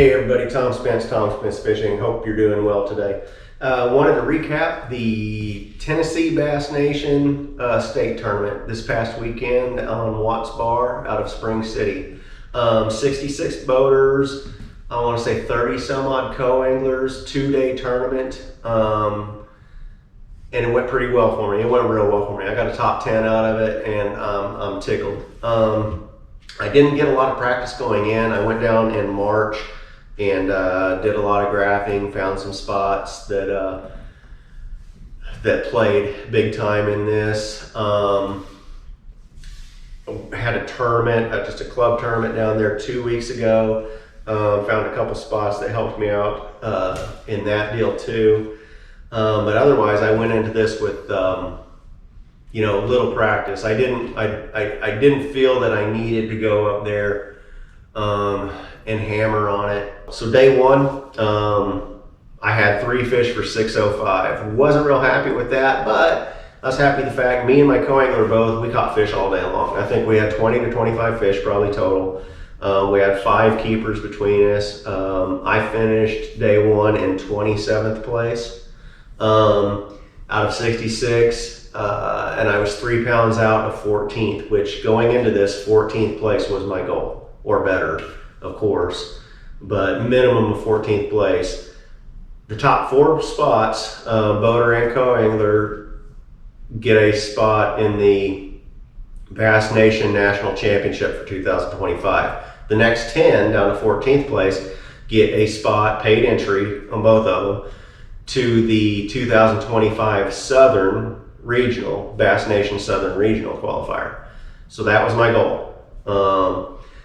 Hey everybody, Tom Spence Fishing. Hope you're doing well today. Wanted to recap the Tennessee Bass Nation state tournament this past weekend on Watts Bar out of Spring City. 66 boaters, I want to say 30 some odd co-anglers, 2-day tournament. And it went pretty well for me. It went real well for me. I got a top 10 out of it and I'm tickled. I didn't get a lot of practice going in. I went down in March and did a lot of graphing, found some spots that played big time in this. Had a tournament, just a club tournament down there 2 weeks ago. Found a couple spots that helped me out in that deal too. But otherwise, I went into this with little practice. I didn't feel that I needed to go up there and hammer on it. So day one, I had 3 fish for 605. Wasn't real happy with that, but I was happy the fact me and my co-angler we caught fish all day long. I think we had 20 to 25 fish probably total. We had 5 keepers between us. I finished day one in 27th place out of 66. And I was 3 pounds out of 14th, which going into this, 14th place was my goal, or better, of course, but minimum of 14th place. The top 4 spots, boater and co-angler, get a spot in the Bass Nation National Championship for 2025. The next 10 down to 14th place get a spot, paid entry on both of them, to the 2025 Southern Regional, Bass Nation Southern Regional Qualifier. So that was my goal.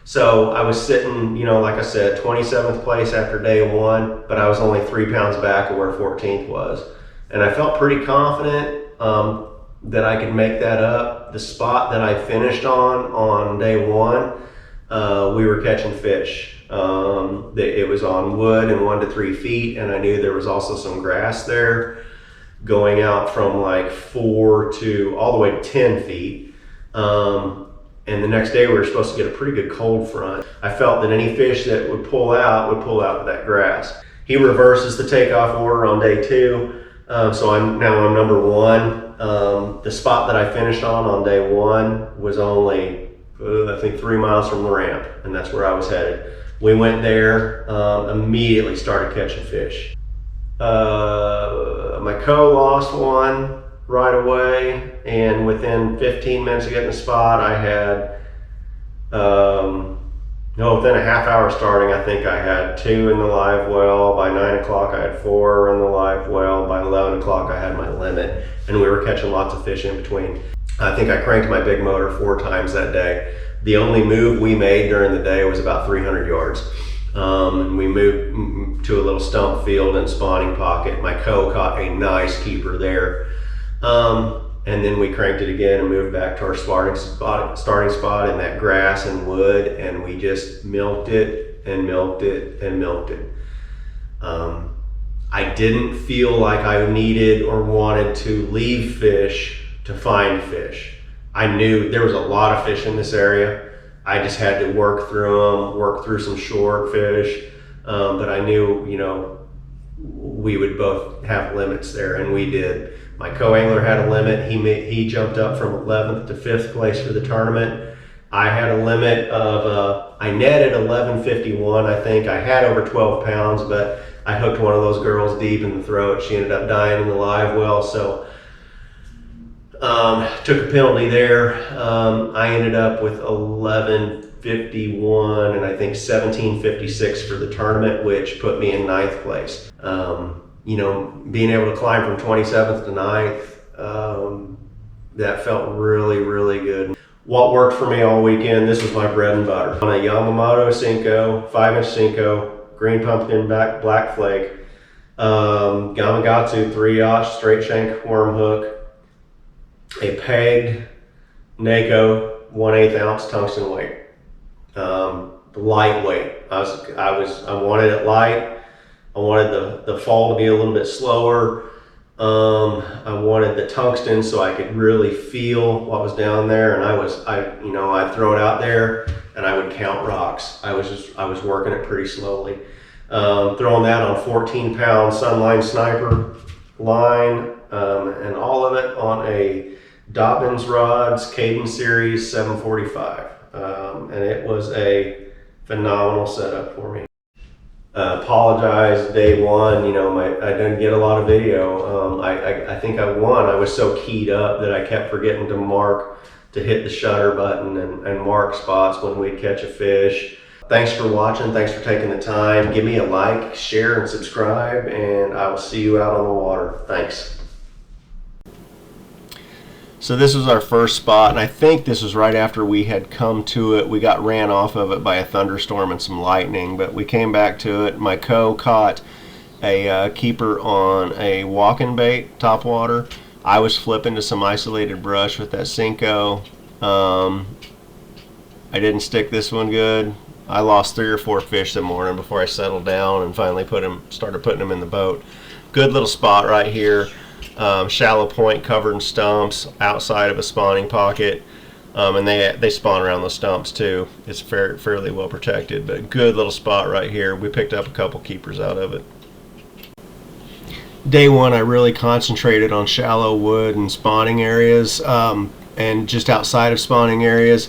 So I was sitting, like I said, 27th place after day one, but I was only 3 pounds back of where 14th was. And I felt pretty confident that I could make that up. The spot that I finished on day one, we were catching fish. It was on wood and 1 to 3 feet, and I knew there was also some grass there, going out from like 4 to all the way to 10 feet. And the next day we were supposed to get a pretty good cold front. I felt that any fish that would pull out with that grass. He reverses the takeoff order on day 2. So I'm number 1. The spot that I finished on day 1 was only, I think 3 miles from the ramp, and that's where I was headed. We went there, immediately started catching fish. My lost one right away, and within 15 minutes of getting the spot, I had, within a half hour starting, I think I had 2 in the live well. By 9 o'clock, I had 4 in the live well. By 11 o'clock, I had my limit, and we were catching lots of fish in between. I think I cranked my big motor 4 times that day. The only move we made during the day was about 300 yards. And we moved to a little stump field and spawning pocket. My caught a nice keeper there. And then we cranked it again and moved back to our starting spot in that grass and wood, and we just milked it and milked it and milked it. I didn't feel like I needed or wanted to leave fish to find fish. I knew there was a lot of fish in this area. I just had to work through some short fish, but I knew, we would both have limits there, and we did. My co-angler had a limit. He jumped up from 11th to 5th place for the tournament. I had a limit of, I netted 1151, I think. I had over 12 pounds, but I hooked one of those girls deep in the throat. She ended up dying in the live well, so took a penalty there. I ended up with 1151 and I think 1756 for the tournament, which put me in 9th place. Being able to climb from 27th to 9th, that felt really, really good. What worked for me all weekend, this was my bread and butter. On a Yamamoto Cinco, 5-inch Cinco, green pumpkin black flake, Gamakatsu 3-aught straight shank worm hook, a pegged Naco 1/8 ounce tungsten weight, lightweight. I wanted it light. I wanted the fall to be a little bit slower. I wanted the tungsten so I could really feel what was down there, and I'd throw it out there and I would count rocks. I was working it pretty slowly. Throwing that on 14-pound Sunline Sniper line, and all of it on a Dobbins Rods Cadence Series 745. And it was a phenomenal setup for me. Apologize, day one, you know, I didn't get a lot of video. I think I won. I was so keyed up that I kept forgetting to hit the shutter button and mark spots when we'd catch a fish. Thanks for watching. Thanks for taking the time. Give me a like, share, and subscribe, and I will see you out on the water. Thanks. So this was our first spot, and I think this was right after we had come to it. We got ran off of it by a thunderstorm and some lightning, but we came back to it. My caught a keeper on a walking bait, topwater. I was flipping to some isolated brush with that Cinco. I didn't stick this one good. I lost 3 or 4 fish that morning before I settled down and finally started putting them in the boat. Good little spot right here. Shallow point covered in stumps outside of a spawning pocket, and they spawn around the stumps too. It's fairly well protected, but good little spot right here. We picked up a couple keepers out of it. Day one, I really concentrated on shallow wood and spawning areas, and just outside of spawning areas.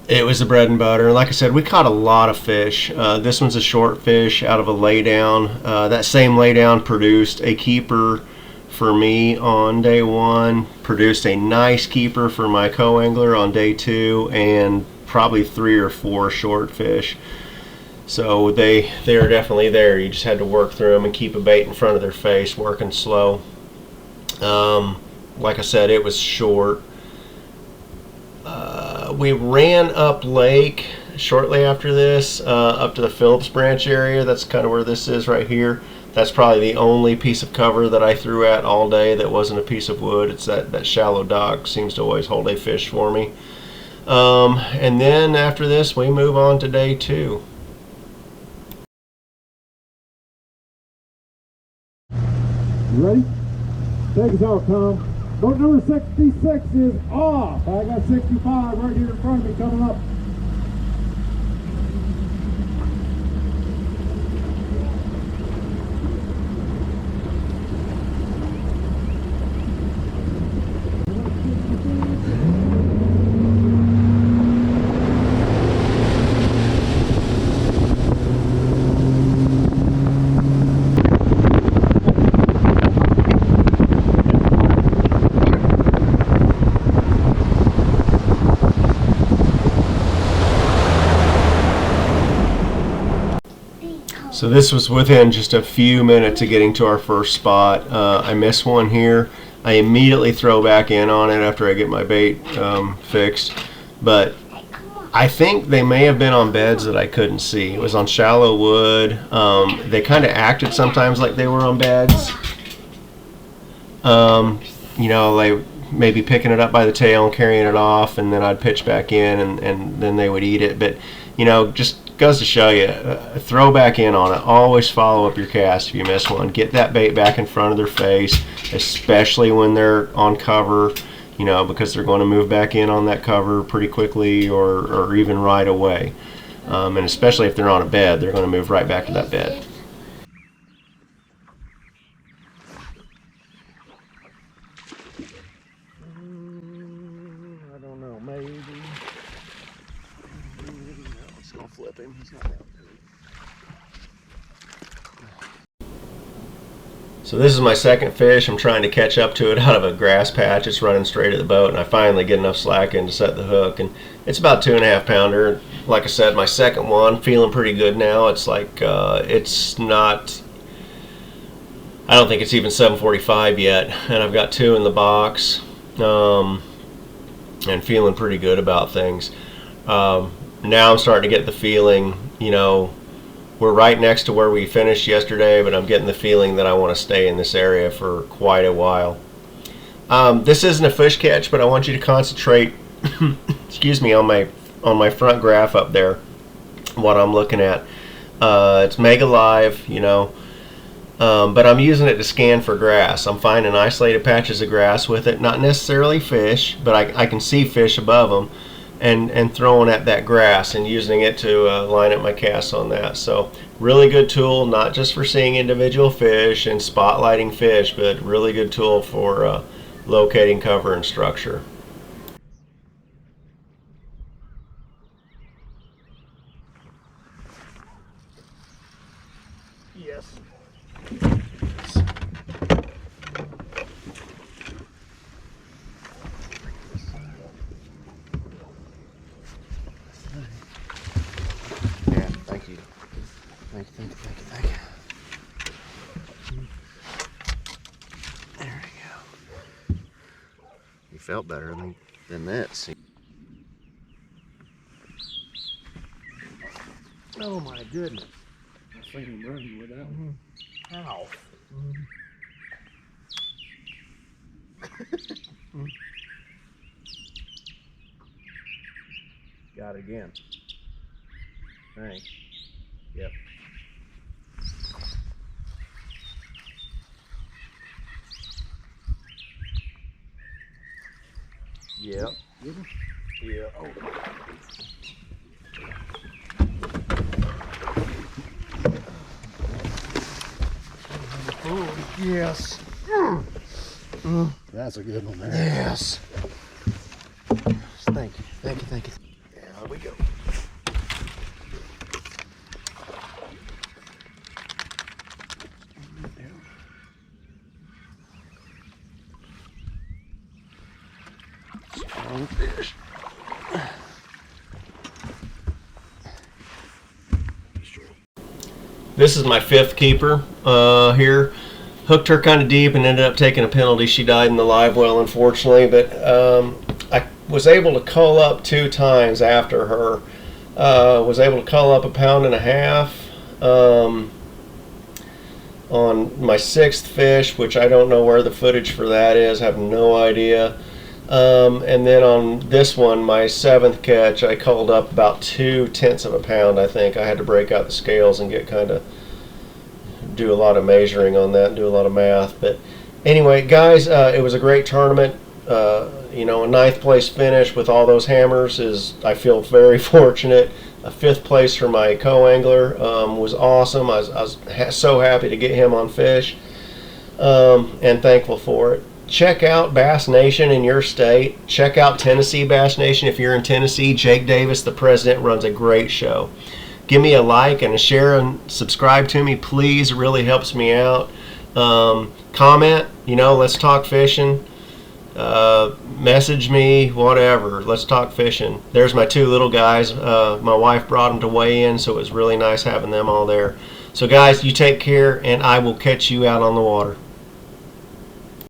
It was the bread and butter. Like I said, we caught a lot of fish. This one's a short fish out of a laydown. That same laydown produced a keeper for me on day one, produced a nice keeper for my co-angler on day 2, and probably 3 or 4 short fish. So they are definitely there. You just had to work through them and keep a bait in front of their face, working slow. Like I said, it was short. We ran up lake shortly after this, up to the Phillips Branch area. That's kind of where this is right here. That's probably the only piece of cover that I threw at all day that wasn't a piece of wood. It's that shallow dock seems to always hold a fish for me. And then after this, we move on to day 2. You ready? Take us out, Tom. Boat number 66 is off. I got 65 right here in front of me coming up. So this was within just a few minutes of getting to our first spot. I missed one here. I immediately throw back in on it after I get my bait fixed. But I think they may have been on beds that I couldn't see. It was on shallow wood. They kind of acted sometimes like they were on beds. You know, like maybe picking it up by the tail and carrying it off, and then I'd pitch back in, and then they would eat it. But, you know, just goes to show you, throw back in on it. Always follow up your cast if you miss one. Get that bait back in front of their face, especially when they're on cover, you know, because they're going to move back in on that cover pretty quickly or even right away. And especially if they're on a bed, they're going to move right back to that bed. I don't know, maybe. It's going to flip him. He's not out. So this is my second fish. I'm trying to catch up to it out of a grass patch. It's running straight at the boat, and I finally get enough slack in to set the hook. And it's about 2.5 pounder. Like I said, my second one, feeling pretty good now. It's like, it's not, I don't think it's even 745 yet. And I've got 2 in the box, and feeling pretty good about things. Now I'm starting to get the feeling, you know, we're right next to where we finished yesterday, but I'm getting the feeling that I want to stay in this area for quite a while. This isn't a fish catch, but I want you to concentrate excuse me, on my front graph up there, what I'm looking at. It's mega live, you know, but I'm using it to scan for grass. I'm finding isolated patches of grass with it, not necessarily fish, but I can see fish above them. And throwing at that grass and using it to line up my casts on that. So really good tool, not just for seeing individual fish and spotlighting fish, but really good tool for locating cover and structure. Yes. Yeah, thank you. Thank you, thank you, thank you, thank you. There we go. You felt better than this. Oh my goodness. I seen him running with that one. Ow. Got it again. Thanks. Yep. Yep. Yeah. Oh. Oh, yes. That's a good one there. Yes. Thank you. Thank you. Thank you. There we go. Strong fish. This is my 5th keeper here. Hooked her kind of deep and ended up taking a penalty. She died in the live well, unfortunately, but I was able to cull up 2 times after her. Was able to cull up 1.5 pounds on my 6th fish, which I don't know where the footage for that is. I have no idea. And then on this one, my 7th catch, I culled up about 0.2 pounds, I think. I had to break out the scales and get do a lot of measuring on that and do a lot of math. But anyway, guys, it was a great tournament. You know, a 9th place finish with all those hammers I feel very fortunate. A 5th place for my co-angler was awesome. I was so happy to get him on fish and thankful for it. Check out Bass Nation in your state. Check out Tennessee Bass Nation if you're in Tennessee. Jake Davis, the president, runs a great show. Give me a like and a share and subscribe to me, please. It really helps me out. Comment, you know, let's talk fishing. Message me, whatever. Let's talk fishing. There's my 2 little guys. My wife brought them to weigh in, so it was really nice having them all there. So guys, you take care, and I will catch you out on the water.